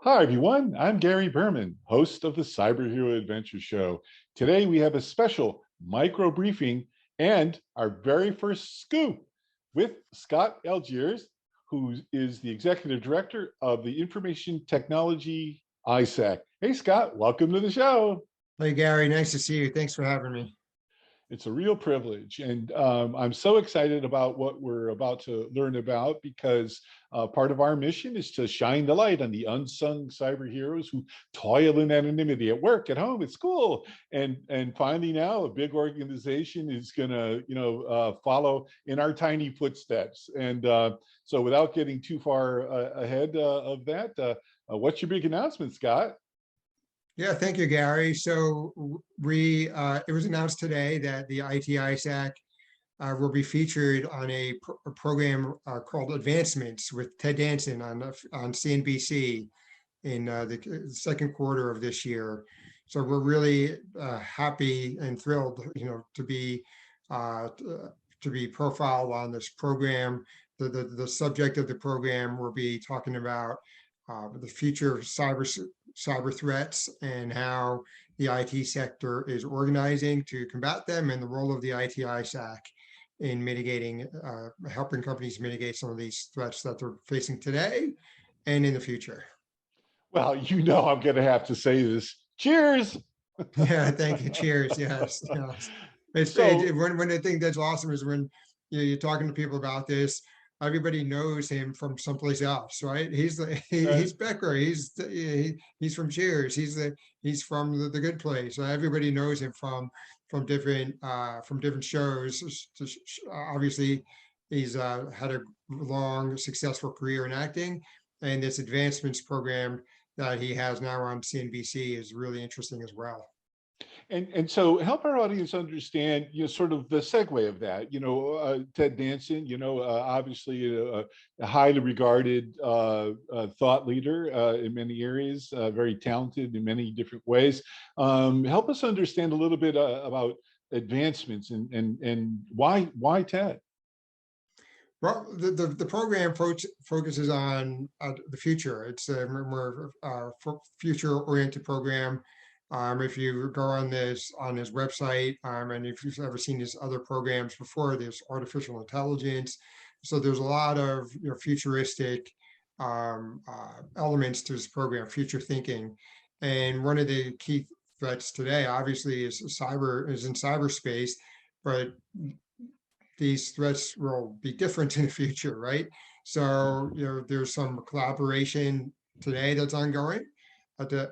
Hi, everyone. I'm Gary Berman, host of the Cyber Hero Adventure Show. Today, we have a special micro briefing and our very first scoop with Scott Algiers, who is the executive director of the Information Technology ISAC. Hey, Scott, welcome to the show. Hey, Gary, nice to see you. Thanks for having me. It's a real privilege. And I'm so excited about what we're about to learn about because part of our mission is to shine the light on the unsung cyber heroes who toil in anonymity at work, at home, at school. And finally now a big organization is going to, follow in our tiny footsteps. And so without getting too far ahead of that, what's your big announcement, Scott? Yeah, thank you, Gary. So it was announced today that the IT-ISAC will be featured on a program called Advancements with Ted Danson on CNBC in the second quarter of this year. So we're really happy and thrilled, to be profiled on this program. The subject of the program will be talking about the future of cyber threats and how the IT sector is organizing to combat them, and the role of the IT-ISAC in mitigating, helping companies mitigate some of these threats that they're facing today and in the future. Well, I'm going to have to say this. Cheers. Yeah, thank you. Cheers. Yes, yes. So, When I think that's awesome is when you're talking to people about this, everybody knows him from someplace else, right? He's Becker. He's from Cheers. He's from the Good Place. So everybody knows him from different shows. Obviously, he's had a long successful career in acting, and this advancements program that he has now on CNBC is really interesting as well. and so help our audience understand, sort of the segue of that. Ted Danson, obviously a highly regarded thought leader in many areas, very talented in many different ways. Help us understand a little bit about advancements and why Ted? Well, the program focuses on the future. It's a more future-oriented program. If you go on his website, and if you've ever seen his other programs before, there's artificial intelligence. So there's a lot of futuristic elements to this program, future thinking. And one of the key threats today, obviously, is in cyberspace, but these threats will be different in the future, right? So, there's some collaboration today that's ongoing. The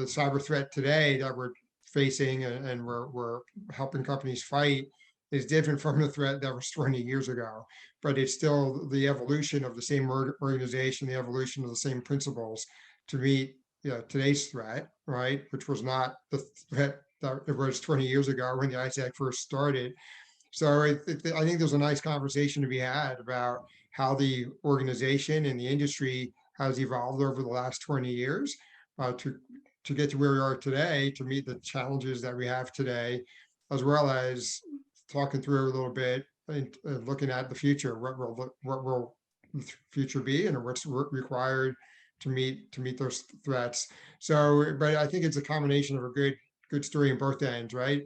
cyber threat today that we're facing and we're helping companies fight is different from the threat that was 20 years ago, but it's still the evolution of the same organization, the evolution of the same principles to meet today's threat, right? Which was not the threat that it was 20 years ago when the ISAC first started. So I think there's a nice conversation to be had about how the organization and the industry has evolved over the last 20 years to get to where we are today, to meet the challenges that we have today, as well as talking through a little bit and looking at the future. What will the future be, and what's required to meet those threats? So, but I think it's a combination of a good story in both ends, right?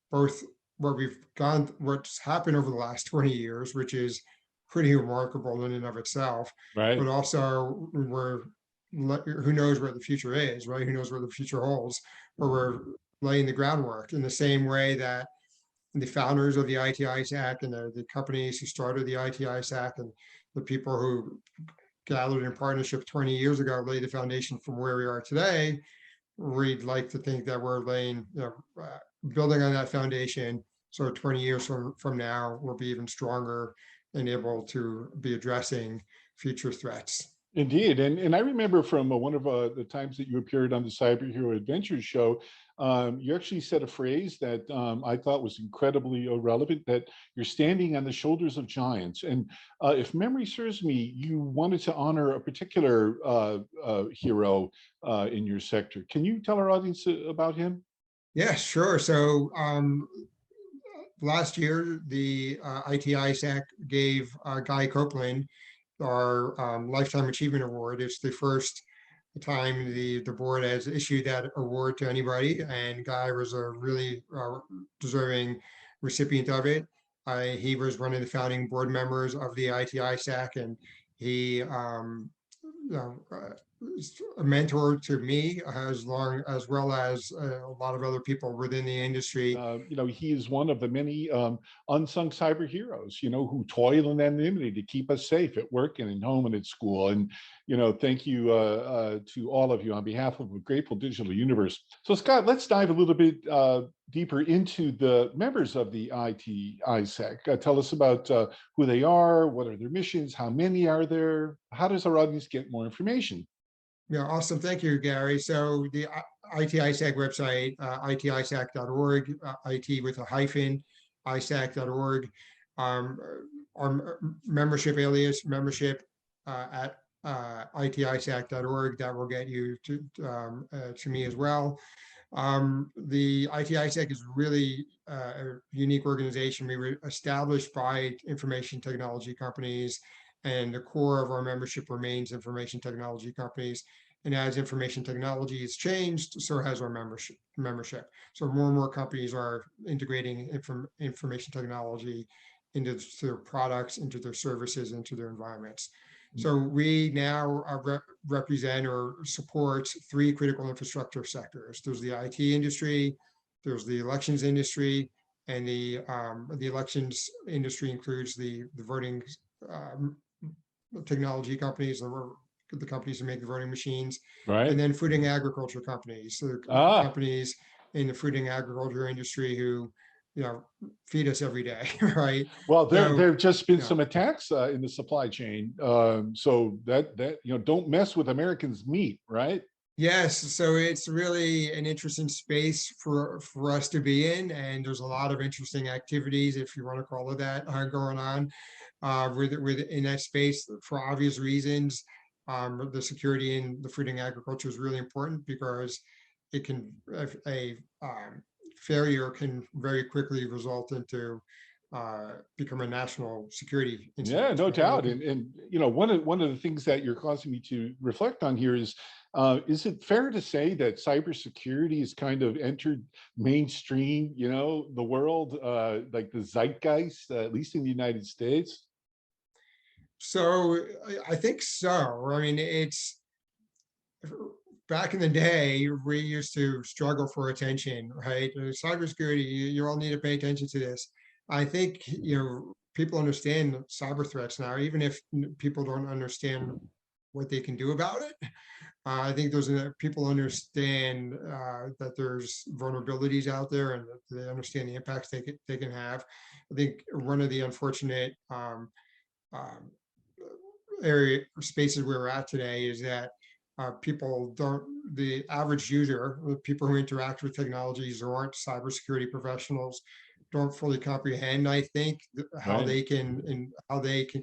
Both what's happened over the last 20 years, which is pretty remarkable in and of itself, Right. but also who knows where the future is, right? Who knows where the future holds, but we're laying the groundwork in the same way that the founders of the IT-ISAC and the companies who started the IT-ISAC and the people who gathered in partnership 20 years ago laid the foundation from where we are today. We'd like to think that we're building on that foundation. So 20 years from now, we'll be even stronger and able to be addressing future threats. Indeed. And I remember from one of the times that you appeared on the Cyber Hero Adventure Show, you actually said a phrase that I thought was incredibly relevant, that you're standing on the shoulders of giants. And if memory serves me, you wanted to honor a particular hero in your sector. Can you tell our audience about him? Yeah, sure. So last year, the IT-ISAC gave Guy Copeland our Lifetime Achievement Award. It's the first the time the board has issued that award to anybody, and Guy was a really deserving recipient of it. He was one of the founding board members of the IT-ISAC, and he is a mentor to me as well as a lot of other people within the industry. He is one of the many unsung cyber heroes, who toil in anonymity to keep us safe at work and at home and at school. And, thank you to all of you on behalf of a grateful digital universe. So Scott, let's dive a little bit deeper into the members of the IT-ISAC. Tell us about who they are, what are their missions, how many are there, how does our audience get more information? Yeah, awesome. Thank you, Gary. So the IT-ISAC website, itisac.org, IT with a hyphen, isac.org. Our membership alias, membership at itisac.org, that will get you to me as well. The IT-ISAC is really a unique organization. We were established by information technology companies, and the core of our membership remains information technology companies. And as information technology has changed, so has our membership. So more and more companies are integrating information technology into their products, into their services, into their environments. So we now represent or support 3 critical infrastructure sectors. There's the IT industry, there's the elections industry, and the elections industry includes the voting technology companies, the companies who make the voting machines, Right. and then food and agriculture companies. So companies in the food and agriculture industry who, feed us every day, right? Well, there've just been some attacks in the supply chain, so that don't mess with Americans' meat, right? Yes, so it's really an interesting space for us to be in, and there's a lot of interesting activities, if you want to call it that, going on in that space for obvious reasons. The security in the food and agriculture is really important because it can a failure can very quickly result into become a national security incident. Yeah, no doubt. And one of the things that you're causing me to reflect on here is it fair to say that cybersecurity has kind of entered mainstream, the world, like the zeitgeist, at least in the United States? So I think so. I mean, it's back in the day, we used to struggle for attention, right? Cybersecurity, you all need to pay attention to this. I think, people understand cyber threats now, even if people don't understand what they can do about it. I think people understand that there's vulnerabilities out there, and that they understand the impacts they can have. I think one of the unfortunate spaces where we're at today is that the average user, the people who interact with technologies or aren't cybersecurity professionals, don't fully comprehend, I think, how they can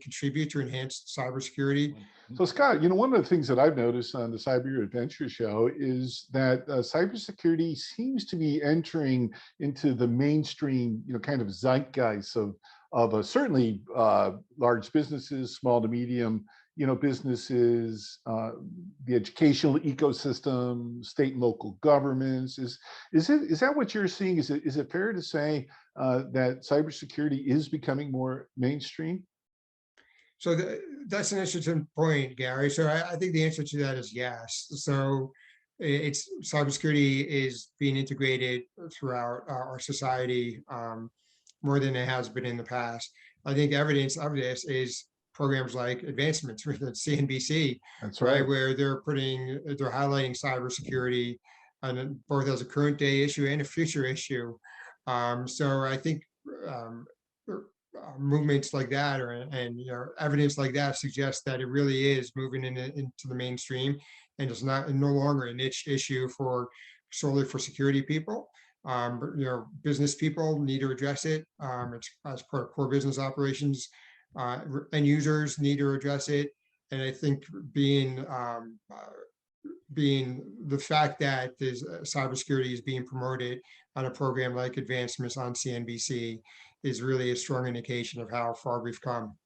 contribute to enhance cybersecurity. So Scott, one of the things that I've noticed on the Cyber Adventure Show is that cybersecurity seems to be entering into the mainstream, kind of zeitgeist of certainly large businesses, small to medium, businesses, the educational ecosystem, state and local governments. Is that what you're seeing? Is it fair to say that cybersecurity is becoming more mainstream? So that's an interesting point, Gary. So I think the answer to that is yes. So cybersecurity is being integrated throughout our society more than it has been in the past. I think evidence of this is programs like advancements with the CNBC. That's right. Where they're highlighting cybersecurity both as a current day issue and a future issue. So I think movements like that and evidence like that suggests that it really is moving into the mainstream, and it's no longer a niche issue solely for security people. Business people need to address it. It's as part of core business operations. End users need to address it. And I think being the fact that cybersecurity is being promoted on a program like Advancements on CNBC is really a strong indication of how far we've come.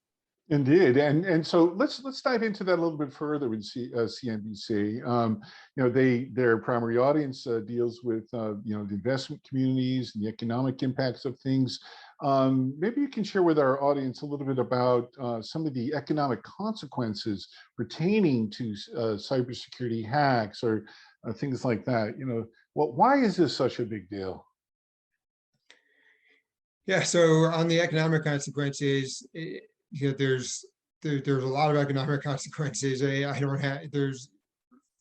Indeed, and so let's dive into that a little bit further with CNBC. Their primary audience deals with the investment communities and the economic impacts of things. Maybe you can share with our audience a little bit about some of the economic consequences pertaining to cybersecurity hacks or things like that. Why is this such a big deal? Yeah, so on the economic consequences, there's a lot of economic consequences. I don't have there's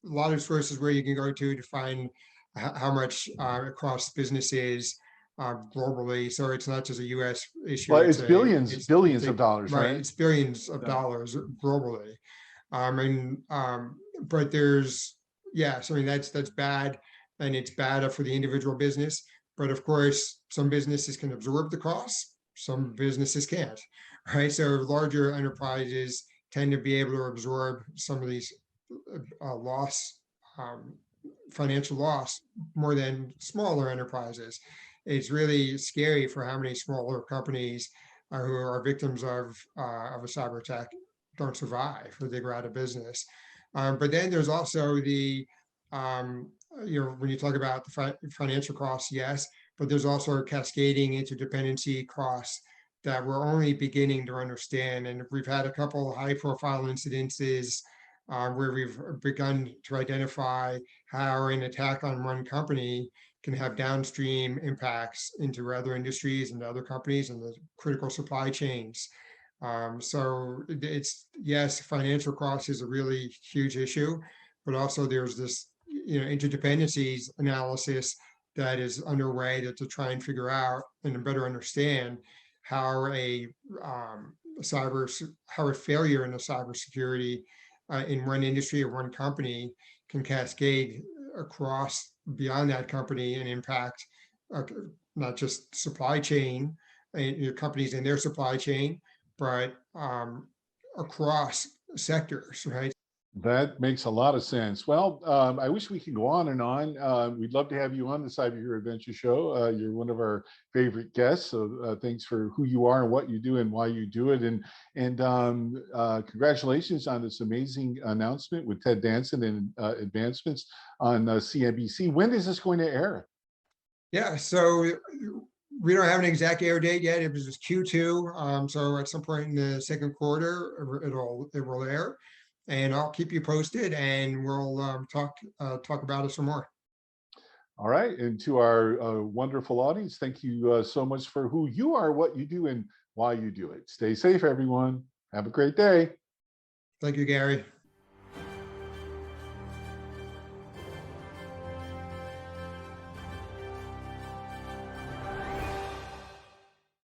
a lot of sources where you can go to find how much it costs businesses globally. So it's not just a U.S. issue. Well, It's it's billions of dollars, right. right? It's billions of Yeah. dollars globally. But there's yes, I mean that's bad, and it's bad for the individual business. But of course, some businesses can absorb the costs, some businesses can't. Right. So larger enterprises tend to be able to absorb some of these loss, um, financial loss, more than smaller enterprises. It's really scary for how many smaller companies who are victims of a cyber attack don't survive or they go out of business. But then there's also um, when you talk about the financial costs, yes, but there's also cascading interdependency costs that we're only beginning to understand. And we've had a couple high profile incidences where we've begun to identify how an attack on one company can have downstream impacts into other industries and other companies and the critical supply chains. So it's yes, financial cost is a really huge issue, but also there's this interdependencies analysis that is underway to try and figure out and better understand how how a failure in the cybersecurity in one industry or one company can cascade across beyond that company and impact uh, not just supply chain companies in their supply chain, but across sectors, right? That makes a lot of sense. Well, I wish we could go on and on. We'd love to have you on the Cyber Hero Adventure Show. You're one of our favorite guests, so thanks for who you are and what you do and why you do it. And congratulations on this amazing announcement with Ted Danson and advancements on CNBC. When is this going to air? Yeah, so we don't have an exact air date yet. It was just Q2. So at some point in the second quarter, it will air, and I'll keep you posted, and we'll talk about it some more. All right. And to our wonderful audience, thank you so much for who you are, what you do, and why you do it. Stay safe, everyone. Have a great day. Thank you, Gary.